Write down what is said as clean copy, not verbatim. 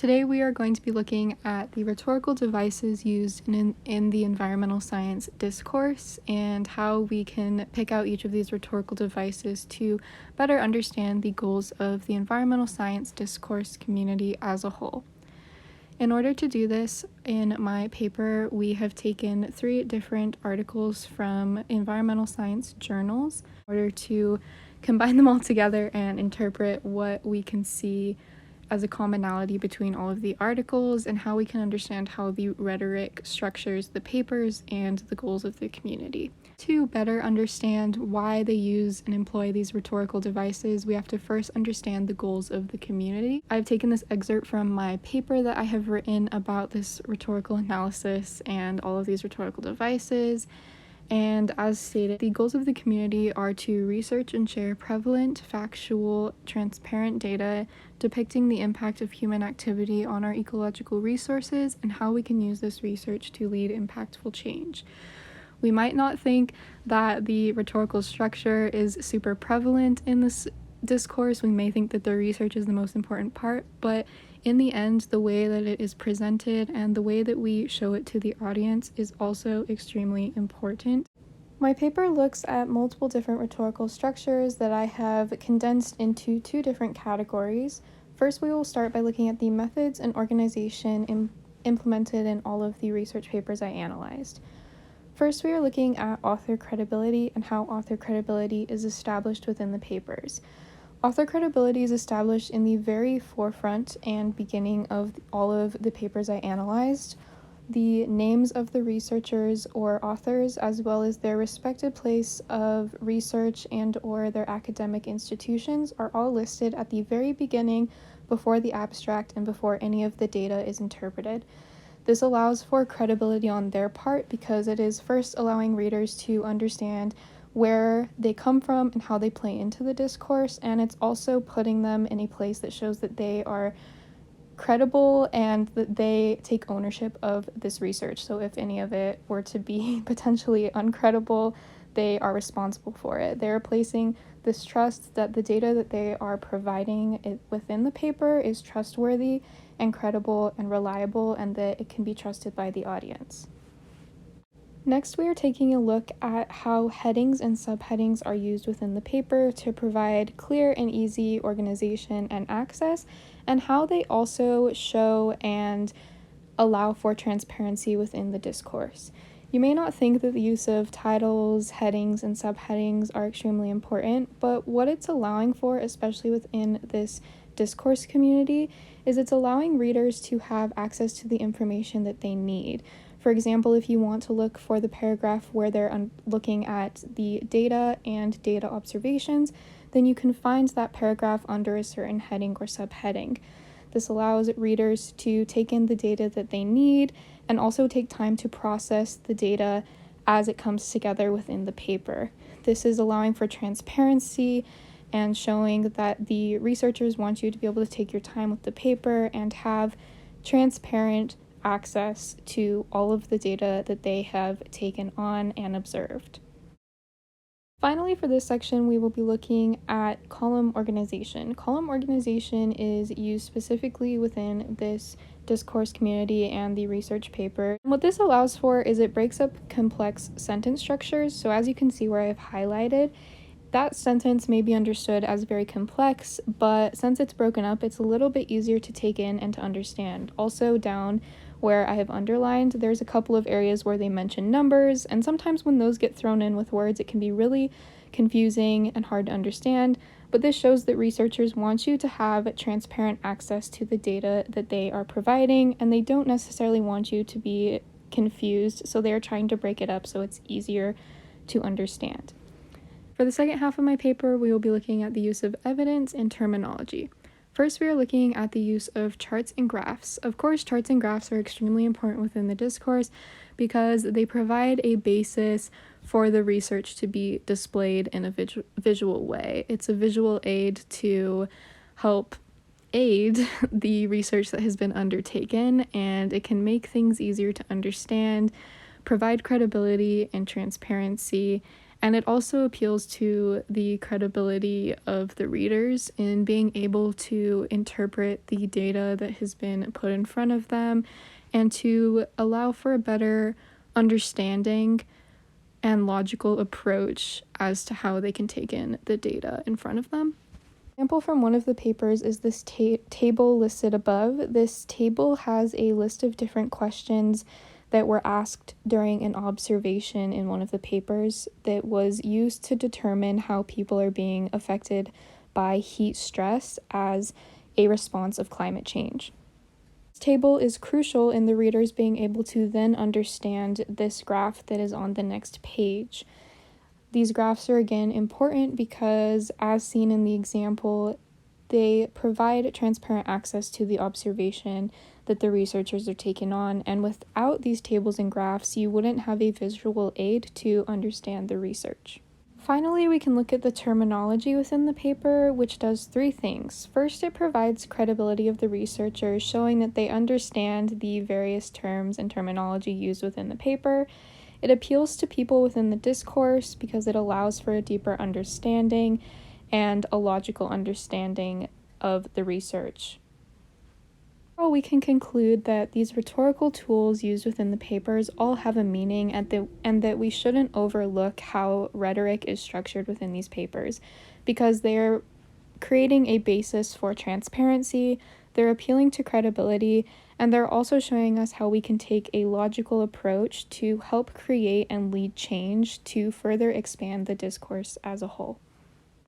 Today we are going to be looking at the rhetorical devices used in the environmental science discourse and how we can pick out each of these rhetorical devices to better understand the goals of the environmental science discourse community as a whole. In order to do this, in my paper, we have taken 3 different articles from environmental science journals in order to combine them all together and interpret what we can see as a commonality between all of the articles and how we can understand how the rhetoric structures the papers and the goals of the community. To better understand why they use and employ these rhetorical devices, we have to first understand the goals of the community. I've taken this excerpt from my paper that I have written about this rhetorical analysis and all of these rhetorical devices. And as stated, the goals of the community are to research and share prevalent, factual, transparent data depicting the impact of human activity on our ecological resources and how we can use this research to lead impactful change. We might not think that the rhetorical structure is super prevalent in this discourse. We may think that the research is the most important part, but in the end, the way that it is presented and the way that we show it to the audience is also extremely important. My paper looks at multiple different rhetorical structures that I have condensed into 2 different categories. First, we will start by looking at the methods and organization implemented in all of the research papers I analyzed. First, we are looking at author credibility and how author credibility is established within the papers. Author credibility is established in the very forefront and beginning of all of the papers I analyzed. The names of the researchers or authors, as well as their respective place of research and or their academic institutions, are all listed at the very beginning before the abstract and before any of the data is interpreted. This allows for credibility on their part because it is first allowing readers to understand where they come from and how they play into the discourse, and it's also putting them in a place that shows that they are credible and that they take ownership of this research. So if any of it were to be potentially uncredible, they are responsible for it. They're placing this trust that the data that they are providing within the paper is trustworthy and credible and reliable, and that it can be trusted by the audience. Next, we are taking a look at how headings and subheadings are used within the paper to provide clear and easy organization and access, and how they also show and allow for transparency within the discourse. You may not think that the use of titles, headings, and subheadings are extremely important, but what it's allowing for, especially within this discourse community, is it's allowing readers to have access to the information that they need. For example, if you want to look for the paragraph where they're looking at the data and data observations, then you can find that paragraph under a certain heading or subheading. This allows readers to take in the data that they need and also take time to process the data as it comes together within the paper. This is allowing for transparency and showing that the researchers want you to be able to take your time with the paper and have transparent access to all of the data that they have taken on and observed. Finally, for this section, we will be looking at column organization. Column organization is used specifically within this discourse community and the research paper. And what this allows for is it breaks up complex sentence structures. So as you can see where I've highlighted, that sentence may be understood as very complex, but since it's broken up, it's a little bit easier to take in and to understand. Also down where I have underlined, there's a couple of areas where they mention numbers, and sometimes when those get thrown in with words, it can be really confusing and hard to understand, but this shows that researchers want you to have transparent access to the data that they are providing, and they don't necessarily want you to be confused, so they are trying to break it up so it's easier to understand. For the second half of my paper, we will be looking at the use of evidence and terminology. First, we are looking at the use of charts and graphs. Of course, charts and graphs are extremely important within the discourse because they provide a basis for the research to be displayed in a visual way. It's a visual aid to help aid the research that has been undertaken, and it can make things easier to understand, provide credibility and transparency, And it also appeals to the credibility of the readers in being able to interpret the data that has been put in front of them and to allow for a better understanding and logical approach as to how they can take in the data in front of them. Example from one of the papers is this table listed above. This table has a list of different questions that were asked during an observation in one of the papers that was used to determine how people are being affected by heat stress as a response of climate change. This table is crucial in the readers being able to then understand this graph that is on the next page. These graphs are again important because, as seen in the example, they provide transparent access to the observation that the researchers are taking on, and without these tables and graphs, you wouldn't have a visual aid to understand the research. Finally, we can look at the terminology within the paper, which does three things. First, it provides credibility of the researchers, showing that they understand the various terms and terminology used within the paper. It appeals to people within the discourse because it allows for a deeper understanding and a logical understanding of the research. We can conclude that these rhetorical tools used within the papers all have a meaning and that we shouldn't overlook how rhetoric is structured within these papers because they're creating a basis for transparency, they're appealing to credibility, and they're also showing us how we can take a logical approach to help create and lead change to further expand the discourse as a whole.